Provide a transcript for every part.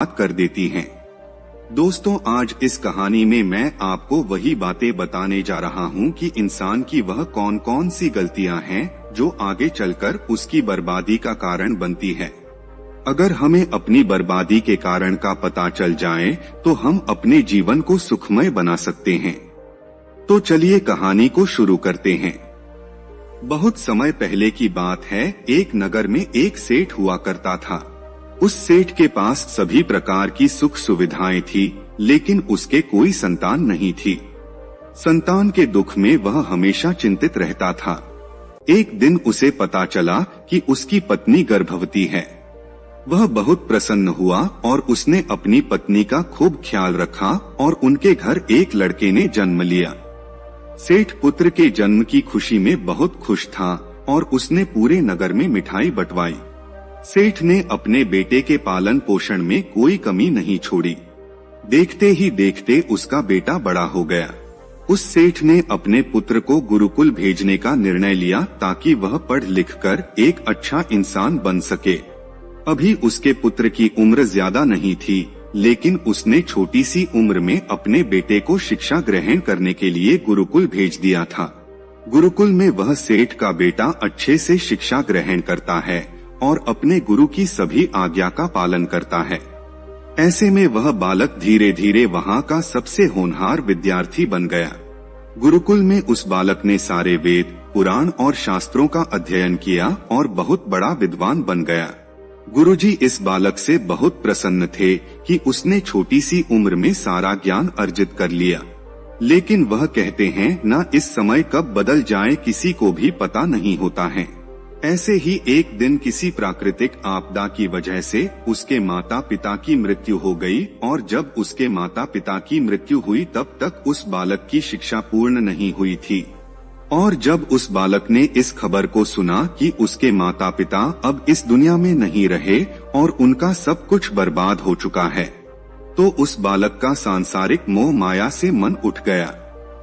कर देती हैं। दोस्तों, आज इस कहानी में मैं आपको वही बातें बताने जा रहा हूँ कि इंसान की वह कौन कौन सी गलतियाँ हैं जो आगे चलकर उसकी बर्बादी का कारण बनती है। अगर हमें अपनी बर्बादी के कारण का पता चल जाए तो हम अपने जीवन को सुखमय बना सकते हैं। तो चलिए कहानी को शुरू करते हैं। बहुत समय पहले की बात है। एक नगर में एक सेठ हुआ करता था। उस सेठ के पास सभी प्रकार की सुख सुविधाएं थी, लेकिन उसके कोई संतान नहीं थी। संतान के दुख में वह हमेशा चिंतित रहता था। एक दिन उसे पता चला कि उसकी पत्नी गर्भवती है। वह बहुत प्रसन्न हुआ और उसने अपनी पत्नी का खूब ख्याल रखा और उनके घर एक लड़के ने जन्म लिया। सेठ पुत्र के जन्म की खुशी में बहुत खुश था और उसने पूरे नगर में मिठाई बंटवाई। सेठ ने अपने बेटे के पालन पोषण में कोई कमी नहीं छोड़ी। देखते ही देखते उसका बेटा बड़ा हो गया। उस सेठ ने अपने पुत्र को गुरुकुल भेजने का निर्णय लिया ताकि वह पढ़ लिख कर एक अच्छा इंसान बन सके। अभी उसके पुत्र की उम्र ज्यादा नहीं थी, लेकिन उसने छोटी सी उम्र में अपने बेटे को शिक्षा ग्रहण करने के लिए गुरुकुल भेज दिया था। गुरुकुल में वह सेठ का बेटा अच्छे से शिक्षा ग्रहण करता है और अपने गुरु की सभी आज्ञा का पालन करता है। ऐसे में वह बालक धीरे धीरे वहाँ का सबसे होनहार विद्यार्थी बन गया। गुरुकुल में उस बालक ने सारे वेद, पुराण और शास्त्रों का अध्ययन किया और बहुत बड़ा विद्वान बन गया। गुरुजी इस बालक से बहुत प्रसन्न थे कि उसने छोटी सी उम्र में सारा ज्ञान अर्जित कर लिया। लेकिन वह कहते हैं, न इस समय कब बदल जाए किसी को भी पता नहीं होता है। ऐसे ही एक दिन किसी प्राकृतिक आपदा की वजह से उसके माता पिता की मृत्यु हो गई और जब उसके माता पिता की मृत्यु हुई तब तक उस बालक की शिक्षा पूर्ण नहीं हुई थी। और जब उस बालक ने इस खबर को सुना कि उसके माता पिता अब इस दुनिया में नहीं रहे और उनका सब कुछ बर्बाद हो चुका है, तो उस बालक का सांसारिक मोह माया से मन उठ गया।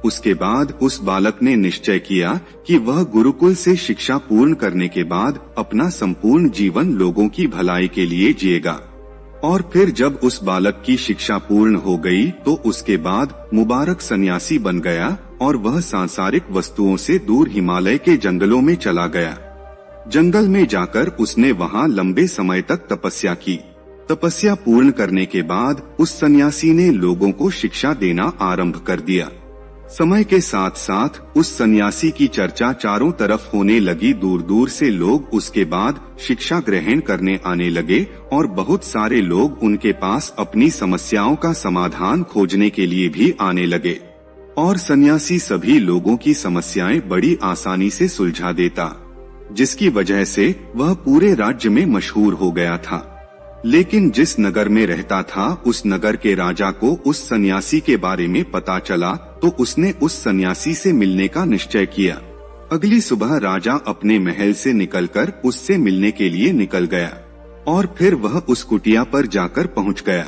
उसके बाद उस बालक ने निश्चय किया कि वह गुरुकुल से शिक्षा पूर्ण करने के बाद अपना संपूर्ण जीवन लोगों की भलाई के लिए जिएगा। और फिर जब उस बालक की शिक्षा पूर्ण हो गई तो उसके बाद मुबारक सन्यासी बन गया और वह सांसारिक वस्तुओं से दूर हिमालय के जंगलों में चला गया। जंगल में जाकर उसने वहाँ लंबे समय तक तपस्या की। तपस्या पूर्ण करने के बाद उस सन्यासी ने लोगों को शिक्षा देना आरंभ कर दिया। समय के साथ साथ उस सन्यासी की चर्चा चारों तरफ होने लगी। दूर दूर से लोग उसके बाद शिक्षा ग्रहण करने आने लगे और बहुत सारे लोग उनके पास अपनी समस्याओं का समाधान खोजने के लिए भी आने लगे और सन्यासी सभी लोगों की समस्याएं बड़ी आसानी से सुलझा देता, जिसकी वजह से वह पूरे राज्य में मशहूर हो गया था। लेकिन जिस नगर में रहता था उस नगर के राजा को उस सन्यासी के बारे में पता चला तो उसने उस सन्यासी से मिलने का निश्चय किया। अगली सुबह राजा अपने महल से निकलकर उससे मिलने के लिए निकल गया और फिर वह उस कुटिया पर जाकर पहुंच गया।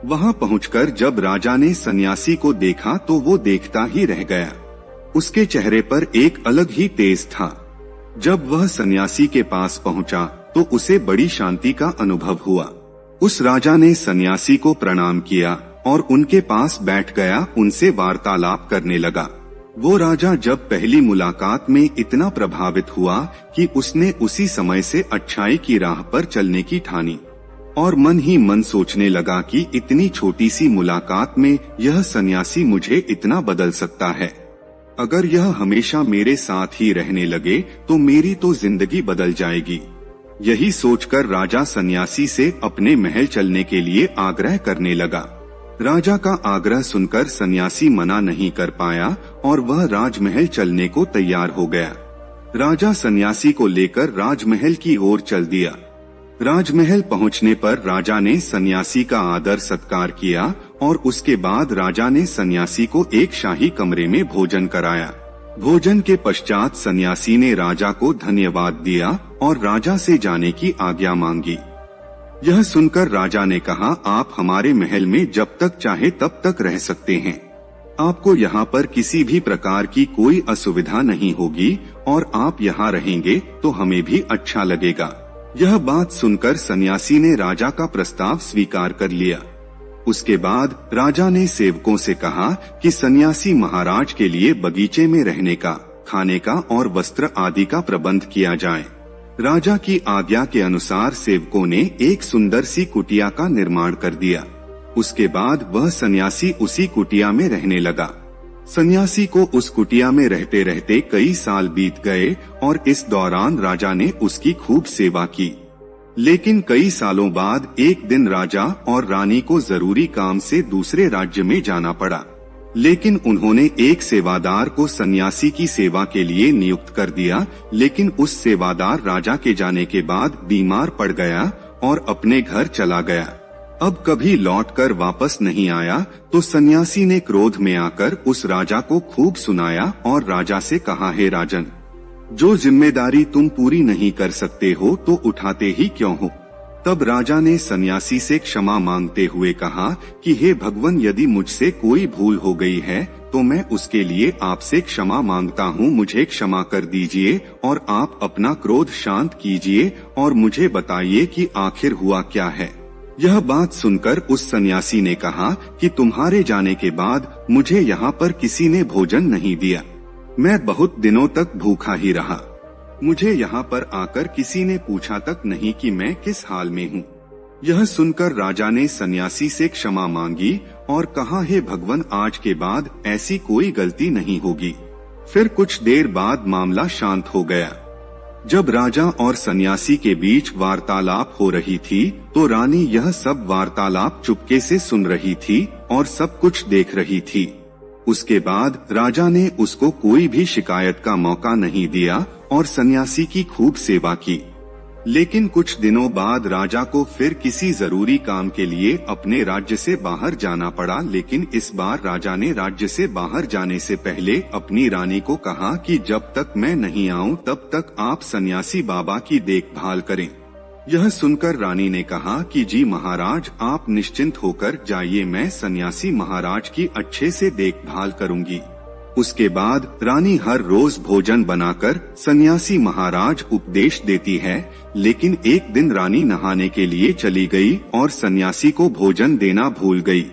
वहां पहुंचकर जब राजा ने सन्यासी को देखा तो वो देखता ही रह गया। उसके चेहरे पर एक अलग ही तेज था। जब वह सन्यासी के पास पहुंचा तो उसे बड़ी शांति का अनुभव हुआ। उस राजा ने सन्यासी को प्रणाम किया और उनके पास बैठ गया, उनसे वार्तालाप करने लगा। वो राजा जब पहली मुलाकात में इतना प्रभावित हुआ कि उसने उसी समय से अच्छाई की राह पर चलने की ठानी और मन ही मन सोचने लगा कि इतनी छोटी सी मुलाकात में यह सन्यासी मुझे इतना बदल सकता है। अगर यह हमेशा मेरे साथ ही रहने लगे तो मेरी तो जिंदगी बदल जाएगी। यही सोचकर राजा सन्यासी से अपने महल चलने के लिए आग्रह करने लगा। राजा का आग्रह सुनकर सन्यासी मना नहीं कर पाया और वह राजमहल चलने को तैयार हो गया। राजा सन्यासी को लेकर राजमहल की ओर चल दिया। राजमहल पहुंचने पर राजा ने सन्यासी का आदर सत्कार किया और उसके बाद राजा ने सन्यासी को एक शाही कमरे में भोजन कराया। भोजन के पश्चात सन्यासी ने राजा को धन्यवाद दिया और राजा से जाने की आज्ञा मांगी। यह सुनकर राजा ने कहा, आप हमारे महल में जब तक चाहे तब तक रह सकते हैं। आपको यहाँ पर किसी भी प्रकार की कोई असुविधा नहीं होगी और आप यहाँ रहेंगे तो हमें भी अच्छा लगेगा। यह बात सुनकर सन्यासी ने राजा का प्रस्ताव स्वीकार कर लिया। उसके बाद राजा ने सेवकों से कहा कि सन्यासी महाराज के लिए बगीचे में रहने का, खाने का और वस्त्र आदि का प्रबंध किया जाए। राजा की आज्ञा के अनुसार सेवकों ने एक सुंदर सी कुटिया का निर्माण कर दिया। उसके बाद वह सन्यासी उसी कुटिया में रहने लगा। सन्यासी को उस कुटिया में रहते रहते कई साल बीत गए और इस दौरान राजा ने उसकी खूब सेवा की। लेकिन कई सालों बाद एक दिन राजा और रानी को जरूरी काम से दूसरे राज्य में जाना पड़ा। लेकिन उन्होंने एक सेवादार को सन्यासी की सेवा के लिए नियुक्त कर दिया, लेकिन उस सेवादार राजा के जाने के बाद बीमार पड़ गया और अपने घर चला गया। अब कभी लौटकर वापस नहीं आया तो सन्यासी ने क्रोध में आकर उस राजा को खूब सुनाया और राजा से कहा, हे राजन, जो जिम्मेदारी तुम पूरी नहीं कर सकते हो तो उठाते ही क्यों हो। तब राजा ने सन्यासी से क्षमा मांगते हुए कहा कि हे भगवान, यदि मुझसे कोई भूल हो गई है तो मैं उसके लिए आपसे क्षमा मांगता हूँ। मुझे क्षमा कर दीजिए और आप अपना क्रोध शांत कीजिए और मुझे बताइए कि आखिर हुआ क्या है। यह बात सुनकर उस सन्यासी ने कहा कि तुम्हारे जाने के बाद मुझे यहाँ पर किसी ने भोजन नहीं दिया। मैं बहुत दिनों तक भूखा ही रहा। मुझे यहाँ पर आकर किसी ने पूछा तक नहीं कि मैं किस हाल में हूँ। यह सुनकर राजा ने सन्यासी से क्षमा मांगी और कहा, हे भगवान, आज के बाद ऐसी कोई गलती नहीं होगी। फिर कुछ देर बाद मामला शांत हो गया। जब राजा और सन्यासी के बीच वार्तालाप हो रही थी तो रानी यह सब वार्तालाप चुपके से सुन रही थी और सब कुछ देख रही थी। उसके बाद राजा ने उसको कोई भी शिकायत का मौका नहीं दिया और सन्यासी की खूब सेवा की। लेकिन कुछ दिनों बाद राजा को फिर किसी जरूरी काम के लिए अपने राज्य से बाहर जाना पड़ा। लेकिन इस बार राजा ने राज्य से बाहर जाने से पहले अपनी रानी को कहा कि जब तक मैं नहीं आऊं तब तक आप सन्यासी बाबा की देखभाल करें। यह सुनकर रानी ने कहा कि जी महाराज, आप निश्चिंत होकर जाइए, मैं सन्यासी महाराज की अच्छे से देखभाल करूंगी। उसके बाद रानी हर रोज भोजन बनाकर सन्यासी महाराज उपदेश देती है। लेकिन एक दिन रानी नहाने के लिए चली गई और सन्यासी को भोजन देना भूल गई।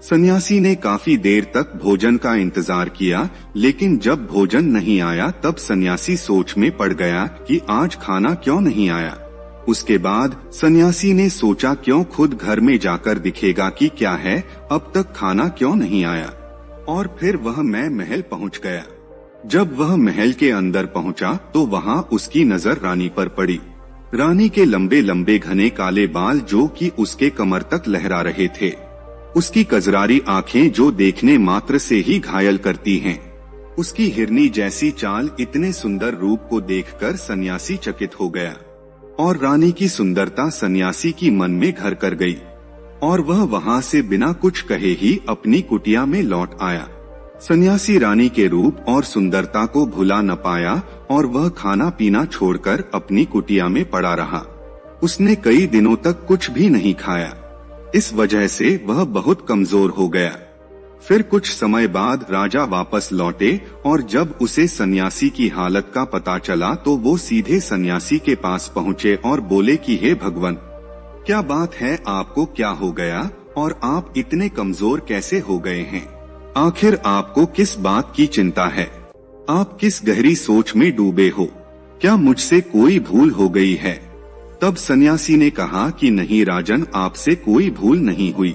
सन्यासी ने काफी देर तक भोजन का इंतजार किया, लेकिन जब भोजन नहीं आया तब सन्यासी सोच में पड़ गया कि आज खाना क्यों नहीं आया। उसके बाद सन्यासी ने सोचा क्यों खुद घर में जाकर दिखेगा कि क्या है, अब तक खाना क्यों नहीं आया। और फिर वह महल पहुंच गया। जब वह महल के अंदर पहुंचा तो वहां उसकी नजर रानी पर पड़ी। रानी के लंबे लंबे घने काले बाल जो कि उसके कमर तक लहरा रहे थे, उसकी कजरारी आंखें जो देखने मात्र से ही घायल करती हैं, उसकी हिरनी जैसी चाल, इतने सुंदर रूप को देखकर सन्यासी चकित हो गया और रानी की सुंदरता सन्यासी की मन में घर कर गई और वह वहां से बिना कुछ कहे ही अपनी कुटिया में लौट आया। सन्यासी रानी के रूप और सुंदरता को भुला न पाया और वह खाना पीना छोड़कर अपनी कुटिया में पड़ा रहा। उसने कई दिनों तक कुछ भी नहीं खाया। इस वजह से वह बहुत कमजोर हो गया। फिर कुछ समय बाद राजा वापस लौटे और जब उसे सन्यासी की हालत का पता चला तो वो सीधे सन्यासी के पास पहुँचे और बोले कि हे भगवान, क्या बात है, आपको क्या हो गया और आप इतने कमजोर कैसे हो गए हैं? आखिर आपको किस बात की चिंता है? आप किस गहरी सोच में डूबे हो? क्या मुझसे कोई भूल हो गई है? तब सन्यासी ने कहा कि नहीं राजन, आपसे कोई भूल नहीं हुई।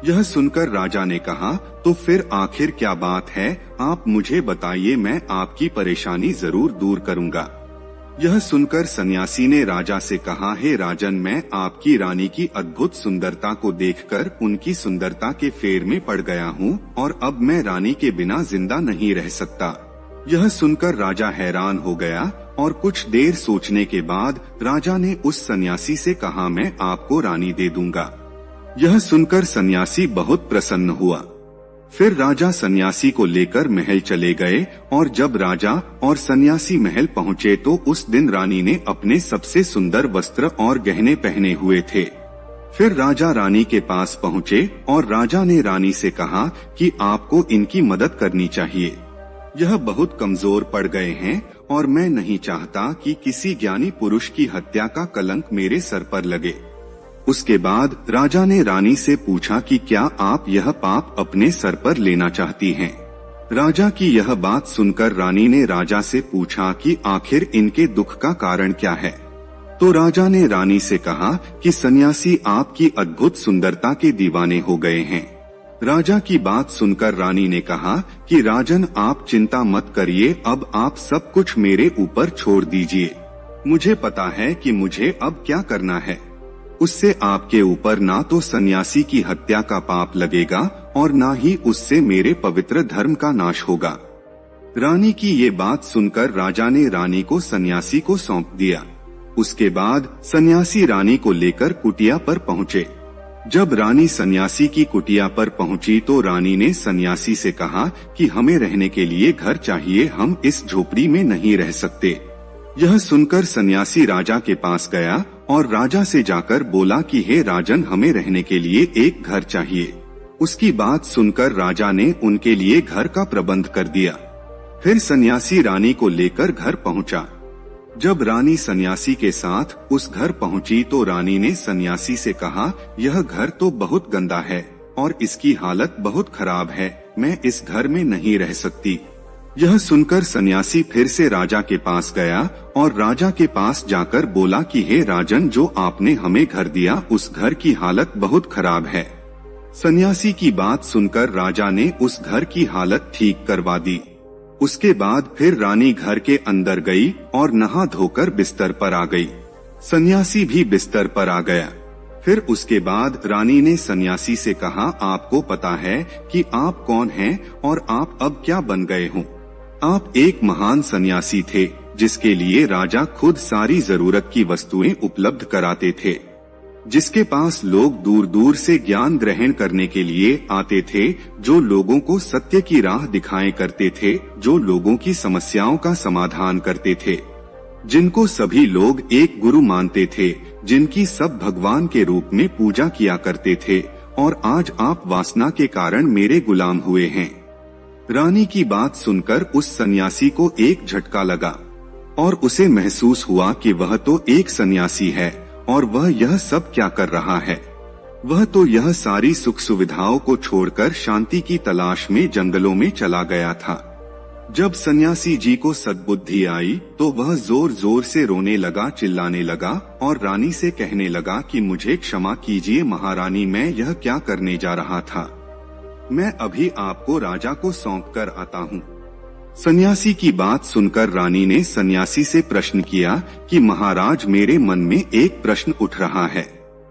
यह सुनकर राजा ने कहा, तो फिर आखिर क्या बात है, आप मुझे बताइए, मैं आपकी परेशानी जरूर दूर करूंगा। यह सुनकर सन्यासी ने राजा से कहा, हे राजन, मैं आपकी रानी की अद्भुत सुंदरता को देखकर उनकी सुंदरता के फेर में पड़ गया हूँ और अब मैं रानी के बिना जिंदा नहीं रह सकता। यह सुनकर राजा हैरान हो गया और कुछ देर सोचने के बाद राजा ने उस सन्यासी से कहा, मैं आपको रानी दे दूंगा। यह सुनकर सन्यासी बहुत प्रसन्न हुआ। फिर राजा सन्यासी को लेकर महल चले गए और जब राजा और सन्यासी महल पहुँचे तो उस दिन रानी ने अपने सबसे सुंदर वस्त्र और गहने पहने हुए थे। फिर राजा रानी के पास पहुँचे और राजा ने रानी से कहा कि आपको इनकी मदद करनी चाहिए। यह बहुत कमजोर पड़ गए हैं और मैं नहीं चाहता कि किसी ज्ञानी पुरुष की हत्या का कलंक मेरे सर पर लगे। उसके बाद राजा ने रानी से पूछा कि क्या आप यह पाप अपने सर पर लेना चाहती हैं? राजा की यह बात सुनकर रानी ने राजा से पूछा कि आखिर इनके दुख का कारण क्या है। तो राजा ने रानी से कहा कि सन्यासी आपकी अद्भुत सुंदरता के दीवाने हो गए हैं। राजा की बात सुनकर रानी ने कहा कि राजन, आप चिंता मत करिए, अब आप सब कुछ मेरे ऊपर छोड़ दीजिए। मुझे पता है कि मुझे अब क्या करना है। उससे आपके ऊपर ना तो सन्यासी की हत्या का पाप लगेगा और ना ही उससे मेरे पवित्र धर्म का नाश होगा। रानी की ये बात सुनकर राजा ने रानी को सन्यासी को सौंप दिया। उसके बाद सन्यासी रानी को लेकर कुटिया पर पहुँचे। जब रानी सन्यासी की कुटिया पर पहुंची तो रानी ने सन्यासी से कहा कि हमें रहने के लिए घर चाहिए, हम इस झोपड़ी में नहीं रह सकते। यह सुनकर सन्यासी राजा के पास गया और राजा से जाकर बोला कि हे राजन, हमें रहने के लिए एक घर चाहिए। उसकी बात सुनकर राजा ने उनके लिए घर का प्रबंध कर दिया। फिर सन्यासी रानी को लेकर घर पहुंचा। जब रानी सन्यासी के साथ उस घर पहुंची तो रानी ने सन्यासी से कहा, यह घर तो बहुत गंदा है और इसकी हालत बहुत खराब है, मैं इस घर में नहीं रह सकती। यह सुनकर सन्यासी फिर से राजा के पास गया और राजा के पास जाकर बोला कि हे राजन, जो आपने हमें घर दिया उस घर की हालत बहुत खराब है। सन्यासी की बात सुनकर राजा ने उस घर की हालत ठीक करवा दी। उसके बाद फिर रानी घर के अंदर गई और नहा धोकर बिस्तर पर आ गई। सन्यासी भी बिस्तर पर आ गया। फिर उसके बाद रानी ने सन्यासी से कहा, आपको पता है कि आप कौन हैं और आप अब क्या बन गए हो? आप एक महान सन्यासी थे जिसके लिए राजा खुद सारी जरूरत की वस्तुएं उपलब्ध कराते थे, जिसके पास लोग दूर दूर से ज्ञान ग्रहण करने के लिए आते थे, जो लोगों को सत्य की राह दिखाएं करते थे, जो लोगों की समस्याओं का समाधान करते थे, जिनको सभी लोग एक गुरु मानते थे, जिनकी सब भगवान के रूप में पूजा किया करते थे, और आज आप वासना के कारण मेरे गुलाम हुए हैं। रानी की बात सुनकर उस सन्यासी को एक झटका लगा और उसे महसूस हुआ कि वह तो एक सन्यासी है और वह यह सब क्या कर रहा है। वह तो यह सारी सुख सुविधाओं को छोड़कर शांति की तलाश में जंगलों में चला गया था। जब सन्यासी जी को सद्बुद्धि आई तो वह जोर जोर से रोने लगा, चिल्लाने लगा और रानी से कहने लगा कि मुझे क्षमा कीजिए महारानी, मैं यह क्या करने जा रहा था। मैं अभी आपको राजा को सौंप कर आता हूँ। सन्यासी की बात सुनकर रानी ने सन्यासी से प्रश्न किया कि महाराज, मेरे मन में एक प्रश्न उठ रहा है,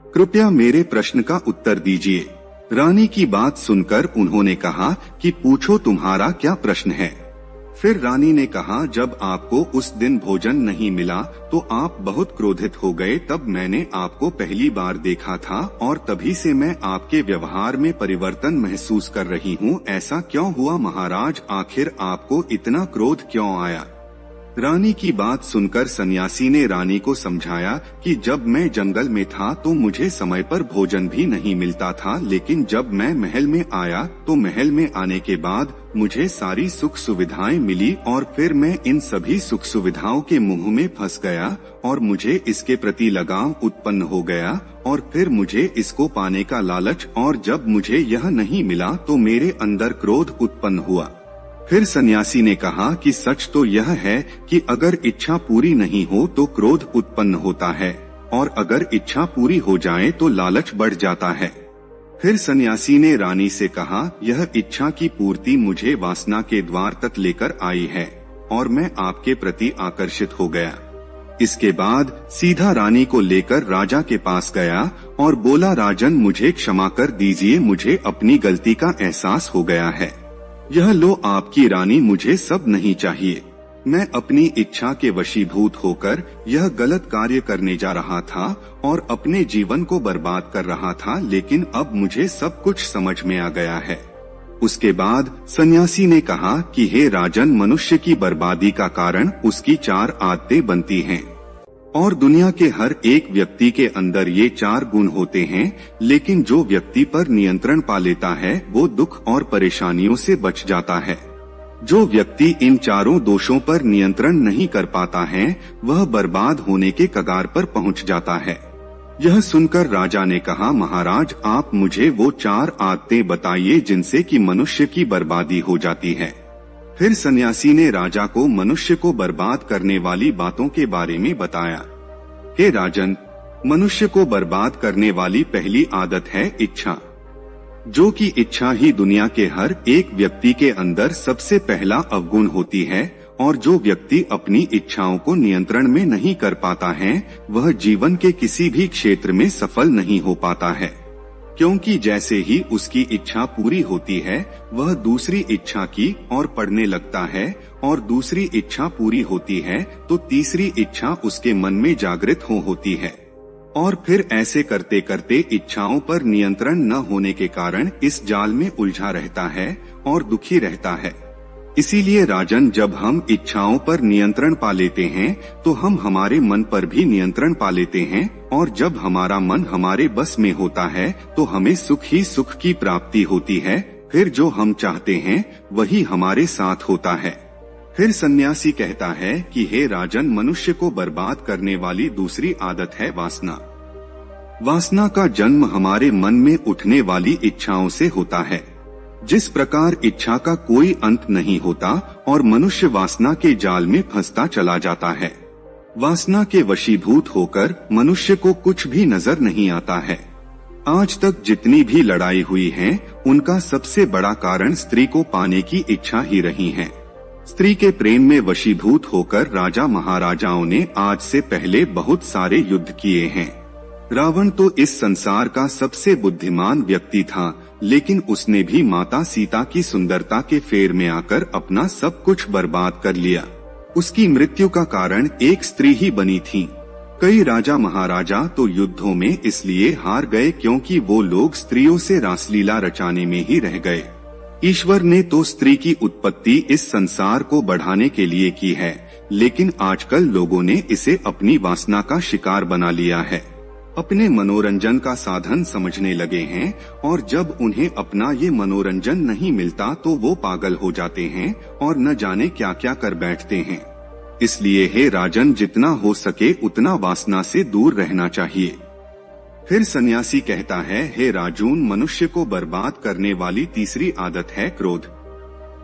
कृपया मेरे प्रश्न का उत्तर दीजिए। रानी की बात सुनकर उन्होंने कहा कि पूछो, तुम्हारा क्या प्रश्न है। फिर रानी ने कहा, जब आपको उस दिन भोजन नहीं मिला तो आप बहुत क्रोधित हो गए, तब मैंने आपको पहली बार देखा था और तभी से मैं आपके व्यवहार में परिवर्तन महसूस कर रही हूँ। ऐसा क्यों हुआ महाराज? आखिर आपको इतना क्रोध क्यों आया? रानी की बात सुनकर सन्यासी ने रानी को समझाया कि जब मैं जंगल में था तो मुझे समय पर भोजन भी नहीं मिलता था, लेकिन जब मैं महल में आया तो महल में आने के बाद मुझे सारी सुख सुविधाएं मिली और फिर मैं इन सभी सुख सुविधाओं के मुंह में फंस गया और मुझे इसके प्रति लगाव उत्पन्न हो गया और फिर मुझे इसको पाने का लालच, और जब मुझे यह नहीं मिला तो मेरे अंदर क्रोध उत्पन्न हुआ। फिर सन्यासी ने कहा कि सच तो यह है कि अगर इच्छा पूरी नहीं हो तो क्रोध उत्पन्न होता है और अगर इच्छा पूरी हो जाए तो लालच बढ़ जाता है। फिर सन्यासी ने रानी से कहा, यह इच्छा की पूर्ति मुझे वासना के द्वार तक लेकर आई है और मैं आपके प्रति आकर्षित हो गया। इसके बाद सीधा रानी को लेकर राजा के पास गया और बोला, राजन मुझे क्षमा कर दीजिए, मुझे अपनी गलती का एहसास हो गया है। यह लो आपकी रानी, मुझे सब नहीं चाहिए। मैं अपनी इच्छा के वशीभूत होकर यह गलत कार्य करने जा रहा था और अपने जीवन को बर्बाद कर रहा था, लेकिन अब मुझे सब कुछ समझ में आ गया है। उसके बाद सन्यासी ने कहा कि हे राजन, मनुष्य की बर्बादी का कारण उसकी 4 आदतें बनती हैं और दुनिया के हर एक व्यक्ति के अंदर ये 4 गुण होते हैं, लेकिन जो व्यक्ति पर नियंत्रण पा लेता है वो दुख और परेशानियों से बच जाता है। जो व्यक्ति इन चारों दोषों पर नियंत्रण नहीं कर पाता है वह बर्बाद होने के कगार पर पहुंच जाता है। यह सुनकर राजा ने कहा, महाराज आप मुझे वो 4 आदतें बताइए जिनसे कि मनुष्य की बर्बादी हो जाती है। फिर सन्यासी ने राजा को मनुष्य को बर्बाद करने वाली बातों के बारे में बताया। हे राजन, मनुष्य को बर्बाद करने वाली पहली आदत है इच्छा, जो कि इच्छा ही दुनिया के हर एक व्यक्ति के अंदर सबसे पहला अवगुण होती है। और जो व्यक्ति अपनी इच्छाओं को नियंत्रण में नहीं कर पाता है वह जीवन के किसी भी क्षेत्र में सफल नहीं हो पाता है, क्योंकि जैसे ही उसकी इच्छा पूरी होती है वह दूसरी इच्छा की ओर पढ़ने लगता है, और दूसरी इच्छा पूरी होती है तो तीसरी इच्छा उसके मन में जागृत होती है, और फिर ऐसे करते करते इच्छाओं पर नियंत्रण न होने के कारण इस जाल में उलझा रहता है और दुखी रहता है। इसीलिए राजन, जब हम इच्छाओं पर नियंत्रण पा लेते हैं तो हम हमारे मन पर भी नियंत्रण पा लेते हैं, और जब हमारा मन हमारे बस में होता है तो हमें सुख ही सुख की प्राप्ति होती है। फिर जो हम चाहते हैं वही हमारे साथ होता है। फिर सन्यासी कहता है कि हे राजन, मनुष्य को बर्बाद करने वाली दूसरी आदत है वासना। वासना का जन्म हमारे मन में उठने वाली इच्छाओं से होता है। जिस प्रकार इच्छा का कोई अंत नहीं होता और मनुष्य वासना के जाल में फंसता चला जाता है। वासना के वशीभूत होकर मनुष्य को कुछ भी नजर नहीं आता है। आज तक जितनी भी लड़ाई हुई है उनका सबसे बड़ा कारण स्त्री को पाने की इच्छा ही रही है। स्त्री के प्रेम में वशीभूत होकर राजा महाराजाओं ने आज से पहले बहुत सारे युद्ध किए हैं। रावण तो इस संसार का सबसे बुद्धिमान व्यक्ति था, लेकिन उसने भी माता सीता की सुंदरता के फेर में आकर अपना सब कुछ बर्बाद कर लिया। उसकी मृत्यु का कारण एक स्त्री ही बनी थी। कई राजा महाराजा तो युद्धों में इसलिए हार गए क्योंकि वो लोग स्त्रियों से रासलीला रचाने में ही रह गए। ईश्वर ने तो स्त्री की उत्पत्ति इस संसार को बढ़ाने के लिए की है, लेकिन आजकल लोगों ने इसे अपनी वासना का शिकार बना लिया है, अपने मनोरंजन का साधन समझने लगे हैं, और जब उन्हें अपना ये मनोरंजन नहीं मिलता तो वो पागल हो जाते हैं और न जाने क्या क्या कर बैठते हैं। इसलिए हे राजन, जितना हो सके उतना वासना से दूर रहना चाहिए। फिर सन्यासी कहता है, हे राजून, मनुष्य को बर्बाद करने वाली तीसरी आदत है क्रोध।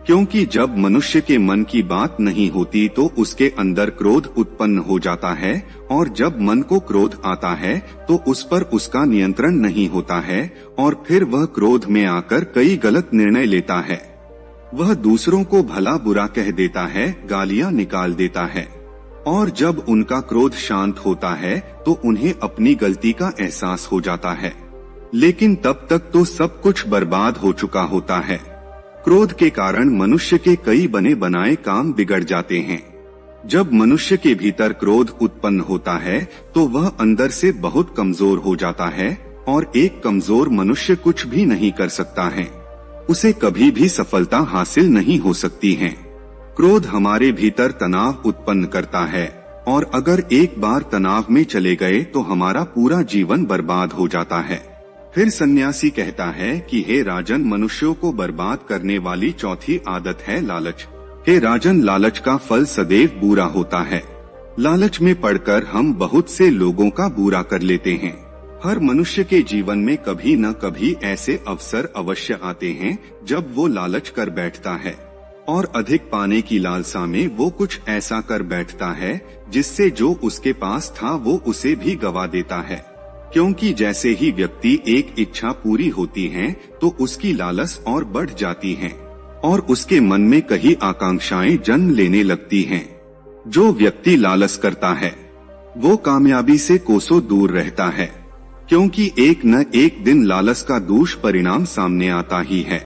क्योंकि जब मनुष्य के मन की बात नहीं होती तो उसके अंदर क्रोध उत्पन्न हो जाता है, और जब मन को क्रोध आता है तो उस पर उसका नियंत्रण नहीं होता है, और फिर वह क्रोध में आकर कई गलत निर्णय लेता है। वह दूसरों को भला बुरा कह देता है, गालियां निकाल देता है, और जब उनका क्रोध शांत होता है तो उन्हें अपनी गलती का एहसास हो जाता है, लेकिन तब तक तो सब कुछ बर्बाद हो चुका होता है। क्रोध के कारण मनुष्य के कई बने बनाए काम बिगड़ जाते हैं। जब मनुष्य के भीतर क्रोध उत्पन्न होता है तो वह अंदर से बहुत कमजोर हो जाता है, और एक कमजोर मनुष्य कुछ भी नहीं कर सकता है, उसे कभी भी सफलता हासिल नहीं हो सकती है। क्रोध हमारे भीतर तनाव उत्पन्न करता है, और अगर एक बार तनाव में चले गए तो हमारा पूरा जीवन बर्बाद हो जाता है। फिर सन्यासी कहता है कि हे राजन, मनुष्यों को बर्बाद करने वाली चौथी आदत है लालच। हे राजन, लालच का फल सदैव बुरा होता है। लालच में पड़कर हम बहुत से लोगों का बुरा कर लेते हैं। हर मनुष्य के जीवन में कभी न कभी ऐसे अवसर अवश्य आते हैं जब वो लालच कर बैठता है, और अधिक पाने की लालसा में वो कुछ ऐसा कर बैठता है जिससे जो उसके पास था वो उसे भी गवा देता है। क्योंकि जैसे ही व्यक्ति एक इच्छा पूरी होती है तो उसकी लालच और बढ़ जाती है, और उसके मन में कई आकांक्षाएं जन्म लेने लगती हैं। जो व्यक्ति लालच करता है वो कामयाबी से कोसों दूर रहता है, क्योंकि एक न एक दिन लालच का दुष्परिणाम सामने आता ही है।